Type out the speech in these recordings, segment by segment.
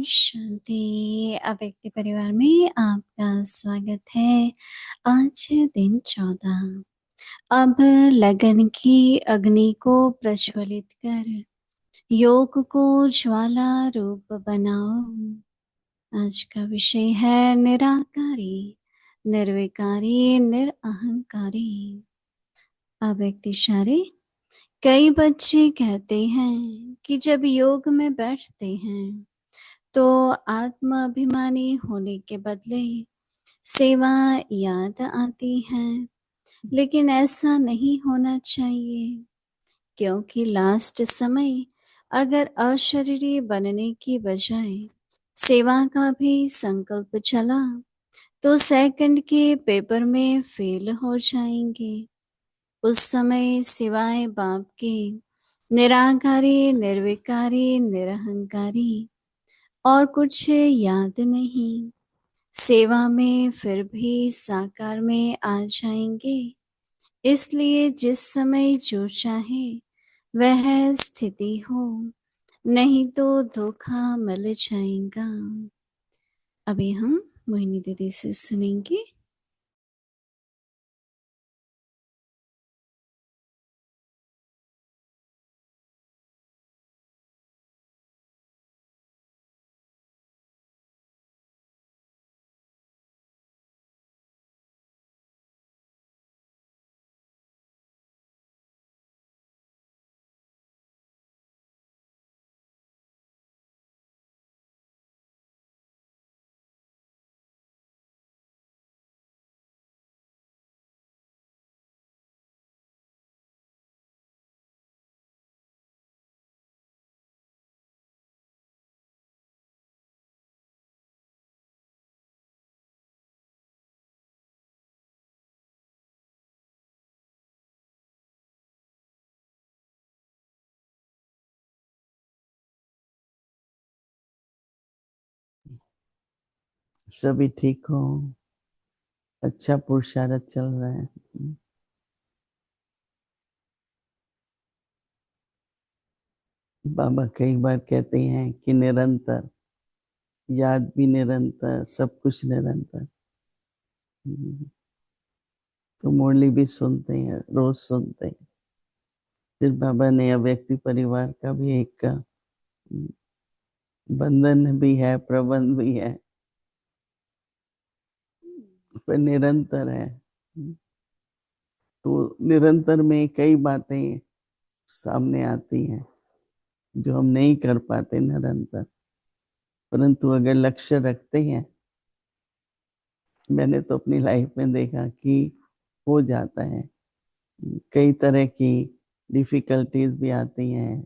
शांति। व्यक्ति परिवार में आपका स्वागत है। आज है दिन 14। अब लगन की अग्नि को प्रज्वलित कर योग को ज्वाला रूप बनाओ। आज का विषय है निराकारी, निर्विकारी, निरअहंकारी। व्यक्ति इशारे। कई बच्चे कहते हैं कि जब योग में बैठते हैं तो आत्माभिमानी होने के बदले सेवा याद आती है, लेकिन ऐसा नहीं होना चाहिए, क्योंकि लास्ट समय अगर अशरीरी बनने की बजाय सेवा का भी संकल्प चला तो सेकंड के पेपर में फेल हो जाएंगे। उस समय सिवाय बाप के निराकारी, निर्विकारी, निरहंकारी और कुछ याद नहीं। सेवा में फिर भी साकार में आ जाएंगे। इसलिए जिस समय जो चाहे वह स्थिति हो, नहीं तो धोखा मिल जाएगा। अभी हम मोहिनी दीदी से सुनेंगे। सभी ठीक हो? अच्छा पुरुषार्थ चल रहा है। बाबा कई बार कहते हैं कि निरंतर याद भी निरंतर, सब कुछ निरंतर। तो मुरली भी सुनते हैं, रोज सुनते हैं। फिर बाबा ने अव्यक्ति परिवार का भी एक का बंधन भी है, प्रबंध भी है, पर निरंतर है। तो निरंतर में कई बातें सामने आती हैं जो हम नहीं कर पाते निरंतर, परंतु अगर लक्ष्य रखते हैं, मैंने तो अपनी लाइफ में देखा कि हो जाता है। कई तरह की डिफिकल्टीज भी आती हैं,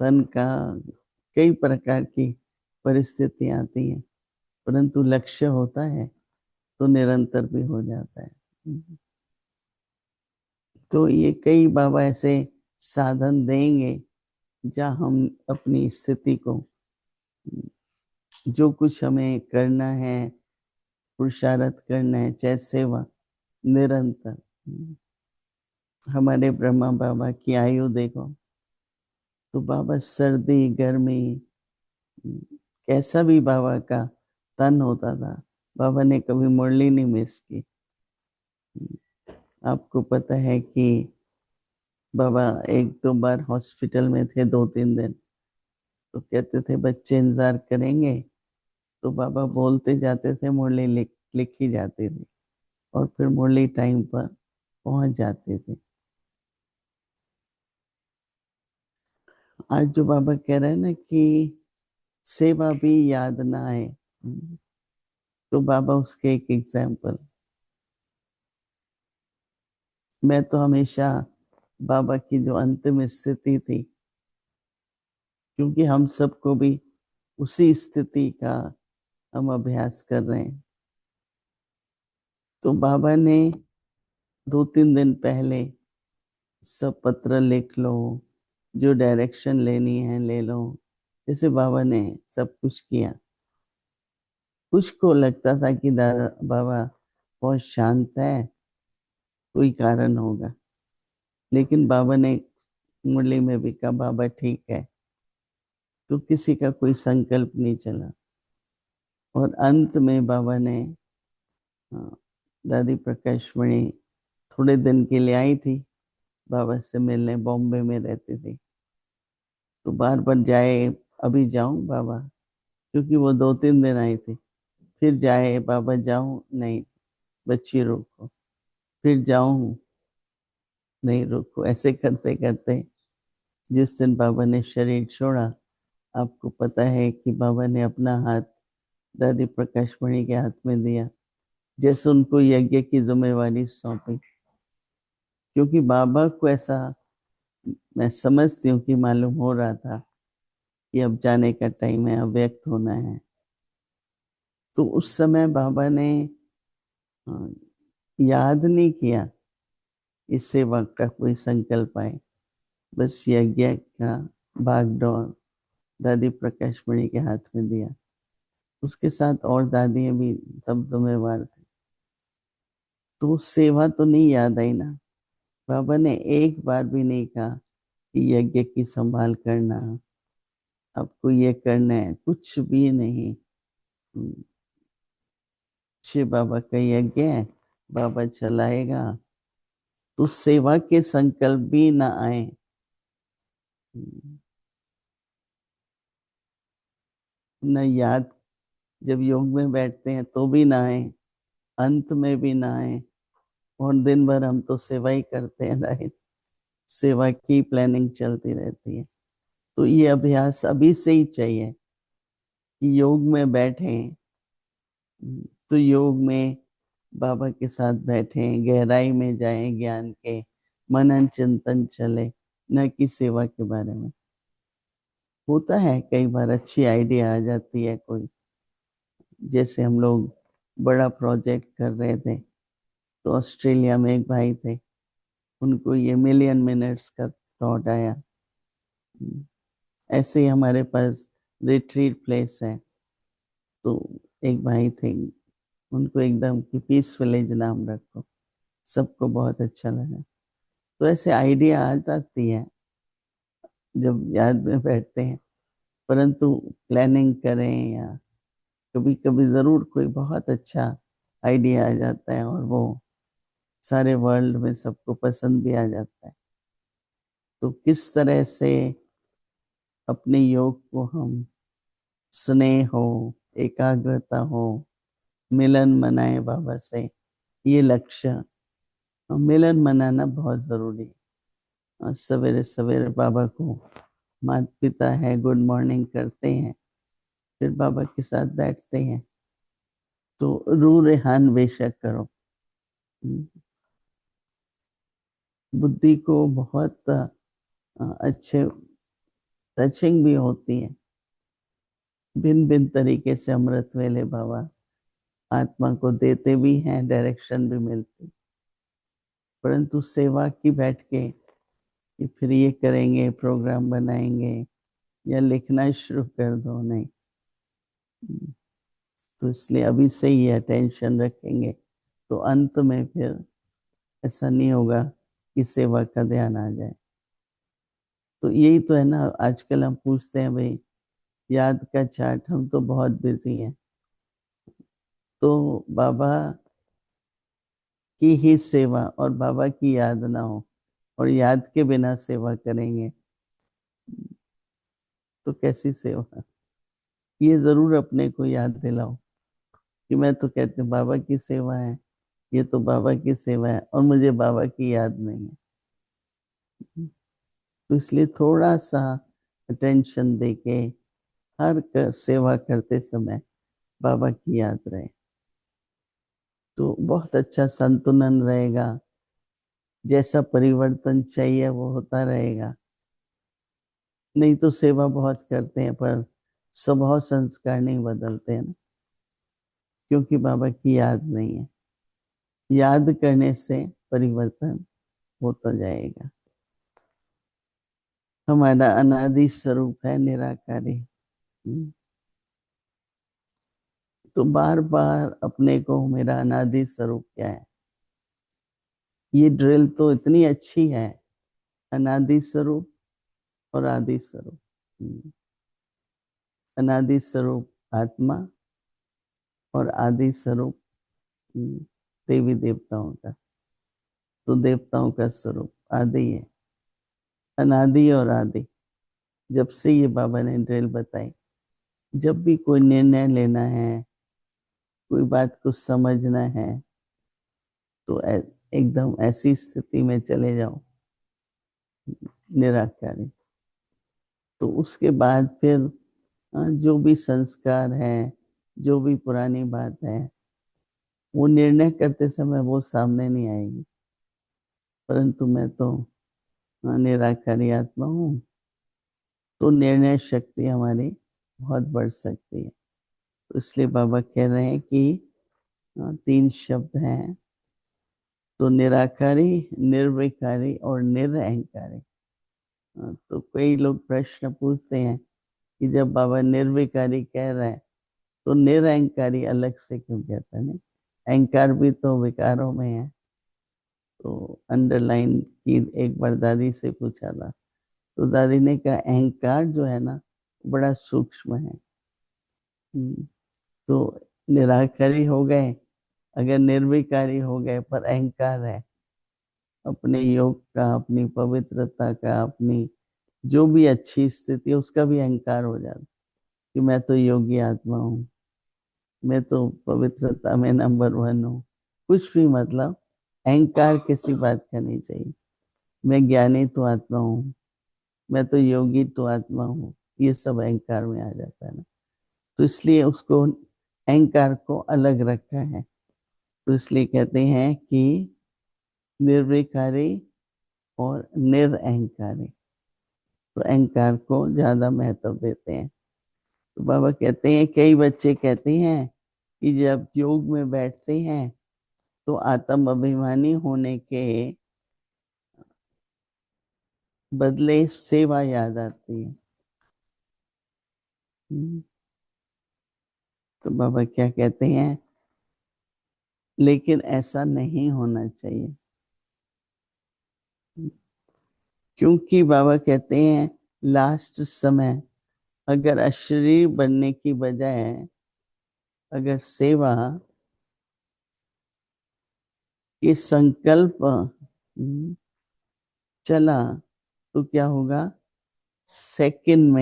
तन का कई प्रकार की परिस्थितियां आती हैं, परंतु लक्ष्य होता है तो निरंतर भी हो जाता है। तो ये कई बाबा ऐसे साधन देंगे जहाँ हम अपनी स्थिति को, जो कुछ हमें करना है, पुरुषार्थ करना है, चाहे सेवा निरंतर। हमारे ब्रह्मा बाबा की आयु देखो, तो बाबा सर्दी गर्मी कैसा भी बाबा का तन होता था, बाबा ने कभी मुरली नहीं मिस की। आपको पता है कि बाबा एक दो बार हॉस्पिटल में थे, 2-3 दिन, तो कहते थे बच्चे इंतजार करेंगे, तो बाबा बोलते जाते थे, मुरली लिखी जाती थी और फिर मुरली टाइम पर पहुंच जाती थी। आज जो बाबा कह रहे हैं ना कि सेवा भी याद ना आए, तो बाबा उसके एक एग्जाम्पल। मैं तो हमेशा बाबा की जो अंतिम स्थिति थी, क्योंकि हम सबको भी उसी स्थिति का हम अभ्यास कर रहे हैं, तो बाबा ने 2-3 दिन पहले सब पत्र लिख लो, जो डायरेक्शन लेनी है ले लो। जैसे बाबा ने सब कुछ किया। कुछ को लगता था कि दादा बाबा बहुत शांत है, कोई कारण होगा, लेकिन बाबा ने मुरली में भी कहा बाबा ठीक है, तो किसी का कोई संकल्प नहीं चला। और अंत में बाबा ने दादी प्रकाश मणि थोड़े दिन के लिए आई थी बाबा से मिलने, बॉम्बे में रहती थी, तो बार बार जाए, अभी जाऊं बाबा, क्योंकि वो 2-3 दिन आई थी, फिर जाए बाबा, जाऊं नहीं, बच्ची रोको, फिर जाऊं नहीं, रोको, ऐसे करते करते जिस दिन बाबा ने शरीर छोड़ा, आपको पता है कि बाबा ने अपना हाथ दादी प्रकाश मणि के हाथ में दिया, जैसे उनको यज्ञ की जिम्मेवारी सौंपी। क्योंकि बाबा को ऐसा, मैं समझती हूँ कि मालूम हो रहा था कि अब जाने का टाइम है, अब व्यक्त होना है। तो उस समय बाबा ने अ, याद नहीं किया इस सेवा का कोई संकल्प आए, बस यज्ञ का भागदौड़ दादी प्रकाश मणि के हाथ में दिया। उसके साथ और दादियां भी सब जिम्मेवार थे। तो सेवा तो नहीं याद आई ना। बाबा ने एक बार भी नहीं कहा कि यज्ञ की संभाल करना, आपको ये करना है, कुछ भी नहीं। शिव बाबा का यज्ञ है, बाबा चलाएगा, तो सेवा के संकल्प भी ना आए। न याद, जब योग में बैठते हैं तो भी ना आए, अंत में भी ना आए, और दिन भर हम तो सेवा ही करते हैं, राइट, सेवा की प्लानिंग चलती रहती है। तो ये अभ्यास अभी से ही चाहिए कि योग में बैठे, तो योग में बाबा के साथ बैठे, गहराई में जाएं, ज्ञान के मनन चिंतन चले, न कि सेवा के बारे में। होता है कई बार अच्छी आइडिया आ जाती है कोई, जैसे हम लोग बड़ा प्रोजेक्ट कर रहे थे, तो ऑस्ट्रेलिया में एक भाई थे, उनको ये मिलियन मिनट्स का थॉट आया। ऐसे ही हमारे पास रिट्रीट प्लेस है, तो एक भाई थे, उनको एकदम कि पीस विलेज नाम रखो, सबको बहुत अच्छा लगा। तो ऐसे आइडिया आ जाती है जब याद में बैठते हैं, परंतु प्लानिंग करें या कभी कभी जरूर कोई बहुत अच्छा आइडिया आ जाता है और वो सारे वर्ल्ड में सबको पसंद भी आ जाता है। तो किस तरह से अपने योग को हम स्नेह हो, एकाग्रता हो, मिलन मनाए बाबा से, ये लक्ष्य, मिलन मनाना बहुत जरूरी है। सवेरे सवेरे बाबा को, माता पिता है, गुड मॉर्निंग करते हैं, फिर बाबा के साथ बैठते हैं, तो रू रेहान बेशक करो। बुद्धि को बहुत अच्छे टचिंग भी होती है। भिन्न भिन्न तरीके से अमृत वेले बाबा आत्मा को देते भी हैं, डायरेक्शन भी मिलती, परंतु सेवा की बैठ के कि फिर ये करेंगे, प्रोग्राम बनाएंगे या लिखना शुरू कर दो, नहीं। तो इसलिए अभी से ही अटेंशन रखेंगे, तो अंत में फिर ऐसा नहीं होगा कि सेवा का ध्यान आ जाए। तो यही तो है ना, आजकल हम पूछते हैं भाई याद का चार्ट, हम तो बहुत बिजी हैं, तो बाबा की ही सेवा और बाबा की याद ना हो, और याद के बिना सेवा करेंगे तो कैसी सेवा। ये जरूर अपने को याद दिलाओ कि मैं तो कहती हूँ बाबा की सेवा है, ये तो बाबा की सेवा है, और मुझे बाबा की याद नहीं है। तो इसलिए थोड़ा सा अटेंशन देके सेवा करते समय बाबा की याद रहे, तो बहुत अच्छा संतुलन रहेगा। जैसा परिवर्तन चाहिए वो होता रहेगा। नहीं तो सेवा बहुत करते हैं पर स्वभाव संस्कार नहीं बदलते हैं ना, क्योंकि बाबा की याद नहीं है। याद करने से परिवर्तन होता जाएगा। हमारा अनादि स्वरूप है निराकारी। तो बार बार अपने को मेरा अनादि स्वरूप क्या है, ये ड्रिल तो इतनी अच्छी है, अनादि स्वरूप और आदि स्वरूप। अनादि स्वरूप आत्मा, और आदि स्वरूप देवी देवताओं का। तो देवताओं का स्वरूप आदि है, अनादि और आदि। जब से ये बाबा ने ड्रिल बताई, जब भी कोई निर्णय लेना है, कोई बात को समझना है, तो एकदम ऐसी स्थिति में चले जाओ, निराकारी। तो उसके बाद फिर जो भी संस्कार है, जो भी पुरानी बात है, वो निर्णय करते समय वो सामने नहीं आएगी। परंतु मैं तो निराकारी आत्मा हूँ, तो निर्णय शक्ति हमारी बहुत बढ़ सकती है। तो इसलिए बाबा कह रहे हैं कि 3 शब्द हैं, तो निराकारी, निर्विकारी और निरअहंकारी। तो कई लोग प्रश्न पूछते हैं कि जब बाबा निर्विकारी कह रहे हैं, तो निरअहंकारी अलग से क्यों कहता है? अहंकार भी तो विकारों में है। तो अंडरलाइन की एक बार दादी से पूछा था, तो दादी ने कहा अहंकार जो है ना, बड़ा सूक्ष्म है। तो निराकारी हो गए, अगर निर्विकारी हो गए पर अहंकार है, अपने योग का, अपनी पवित्रता का, अपनी जो भी अच्छी स्थिति है उसका भी अहंकार हो जाता कि मैं तो योगी आत्मा हूँ, मैं तो पवित्रता में नंबर 1 हूँ। कुछ भी मतलब अहंकार किसी बात का नहीं चाहिए। मैं ज्ञानी तो आत्मा हूँ, मैं तो योगी तो आत्मा हूँ, ये सब अहंकार में आ जाता है ना। तो इसलिए उसको, अहंकार को अलग रखा है। तो इसलिए कहते हैं कि निर्विकारी और निरअहंकारी। तो अहंकार को ज्यादा महत्व देते हैं। तो बाबा कहते हैं, कई बच्चे कहते हैं कि जब योग में बैठते हैं तो आत्म अभिमानी होने के बदले सेवा याद आती है। तो बाबा क्या कहते हैं, लेकिन ऐसा नहीं होना चाहिए। क्योंकि बाबा कहते हैं लास्ट समय अगर अशरीर बनने की बजाय अगर सेवा के संकल्प चला, तो क्या होगा, सेकंड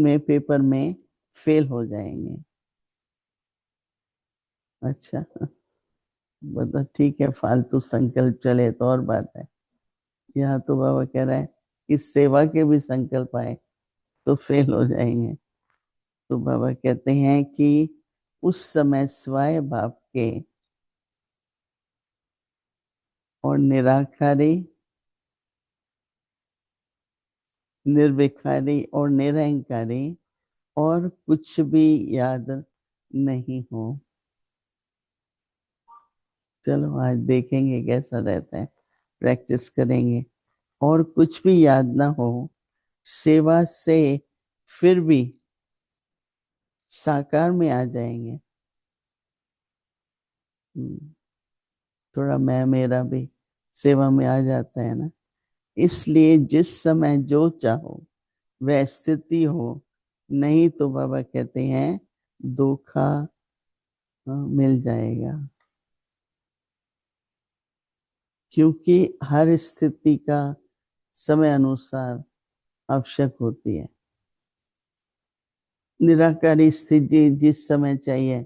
में पेपर में फेल हो जाएंगे। अच्छा, बता ठीक है, फालतू संकल्प चले तो और बात है। यहाँ तो बाबा कह रहा है कि सेवा के भी संकल्प आए तो फेल हो जाएंगे। तो बाबा कहते हैं कि उस समय स्वाय भाव के और निराकारी, निर्विकारी और निरहंकारी और कुछ भी याद नहीं हो। चलो आज देखेंगे कैसा रहता है, प्रैक्टिस करेंगे। और कुछ भी याद ना हो, सेवा से फिर भी साकार में आ जाएंगे। थोड़ा मैं मेरा भी सेवा में आ जाता है ना। इसलिए जिस समय जो चाहो वह स्थिति हो, नहीं तो बाबा कहते हैं धोखा मिल जाएगा। क्योंकि हर स्थिति का समय अनुसार आवश्यक होती है। निराकारी स्थिति जिस समय चाहिए,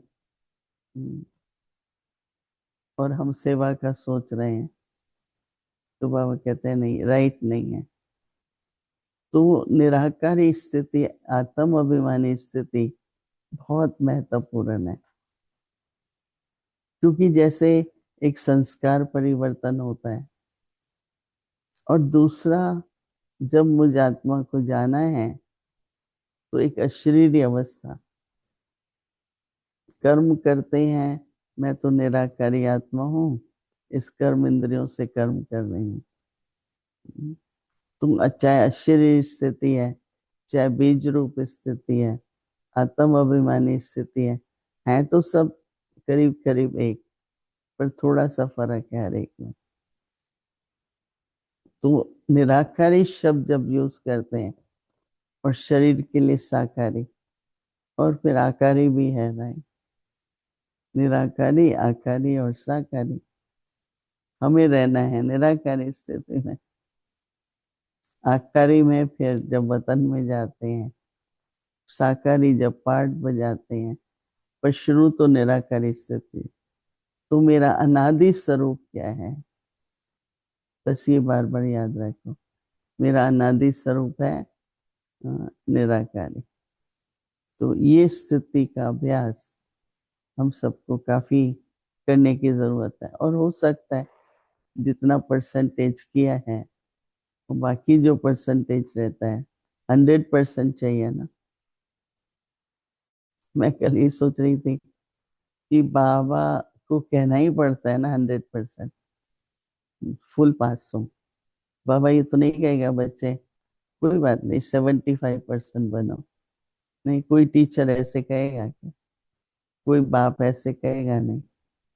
और हम सेवा का सोच रहे हैं, तो बाबा कहते हैं नहीं, राइट नहीं है। तो निराकारी स्थिति, आत्म अभिमानी स्थिति बहुत महत्वपूर्ण है। क्योंकि जैसे एक संस्कार परिवर्तन होता है, और दूसरा जब मुझ आत्मा को जाना है तो एक अशरीरी अवस्था, कर्म करते हैं, मैं तो निराकारी आत्मा हूँ, इस कर्म इंद्रियों से कर्म कर रही हूँ। तुम चाहे अशरीरी स्थिति है, चाहे बीज रूप स्थिति है, आत्म अभिमानी स्थिति है तो सब करीब करीब एक, पर थोड़ा सा फर्क है हर एक में। तो निराकारी शब्द जब यूज करते हैं और शरीर के लिए साकारी, और फिर आकारी भी है राइट। निराकारी, आकारी और साकारी। हमें रहना है निराकारी स्थिति में। आकारी में फिर जब वतन में जाते हैं, साकारी जब पाठ बजाते हैं, पर शुरू तो निराकारी स्थिति। तो मेरा अनादि स्वरूप क्या है, बस ये बार बार याद रखो। मेरा अनादि स्वरूप है निराकारी। तो ये स्थिति का अभ्यास हम सबको काफी करने की जरूरत है। और हो सकता है जितना परसेंटेज किया है, और बाकी जो परसेंटेज रहता है, 100% चाहिए ना। मैं कल ही सोच रही थी कि बाबा को कहना ही पड़ता है ना 100%, फुल पास हो। बाबा ये तो नहीं कहेगा बच्चे कोई बात नहीं 75% बनो। नहीं, कोई टीचर ऐसे कहेगा क्या? कोई बाप ऐसे कहेगा नहीं।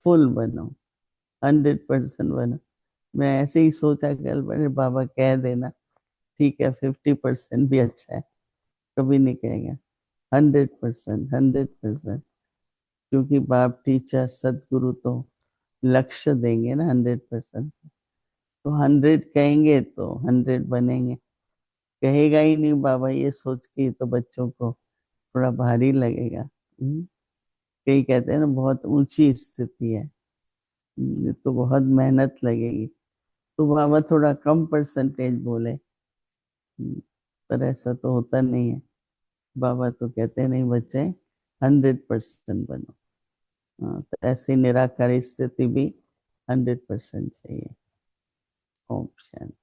फुल बनो, 100% बनो। मैं ऐसे ही सोचा कल, बड़े बाबा कह देना ठीक है 50% भी अच्छा है। कभी नहीं कहेगा 100%, 100%। क्योंकि बाप टीचर सदगुरु तो लक्ष्य देंगे ना 100%। तो 100 कहेंगे तो 100 बनेंगे। कहेगा ही नहीं बाबा ये सोच के, तो बच्चों को थोड़ा भारी लगेगा। कई कहते हैं ना बहुत ऊंची स्थिति है, तो बहुत मेहनत लगेगी। तो बाबा थोड़ा कम परसेंटेज बोले। पर ऐसा तो होता नहीं है। बाबा तो कहते नहीं बच्चे 100% बनो। हाँ, तो ऐसी निराकारी स्थिति भी 100% चाहिए। ओम शांति।